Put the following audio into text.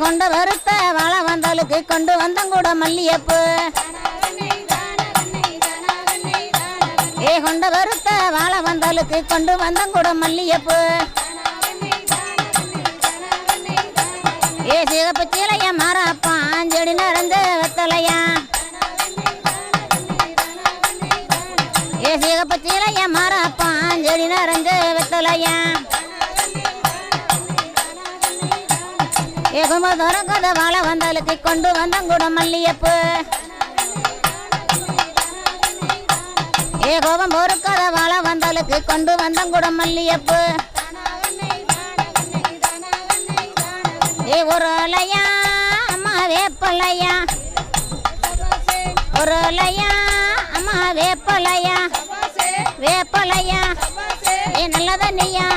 கொண்ட வறுத்த வாழை வந்தாலுக்கு கொண்டு வந்தங்கூட மல்லியப்பு கொண்ட வறுத்த வாழை வந்தாலுக்கு கொண்டு வந்தங்கூட மல்லியப்பு சிகப்பு சீலையா மாறாப்பான் செடி நிறைஞ்ச வெத்தலையா சிகப்பு சீலையா மாறாப்பான் செடி நிறைஞ்ச வெத்தலையா குமதொரக்கத வாழை வந்தாலுக்கு கொண்டு வந்தங்கூட மல்லியப்பு கோபம் பொறுக்காத வாழை வந்தாலுக்கு கொண்டு வந்தங்கூட மல்லியப்பு ஒரு அலையா அம்மா வேப்பலையா ஒரு அலையா அம்மா வேப்பலையா வேப்பலையா நல்லதா நீயா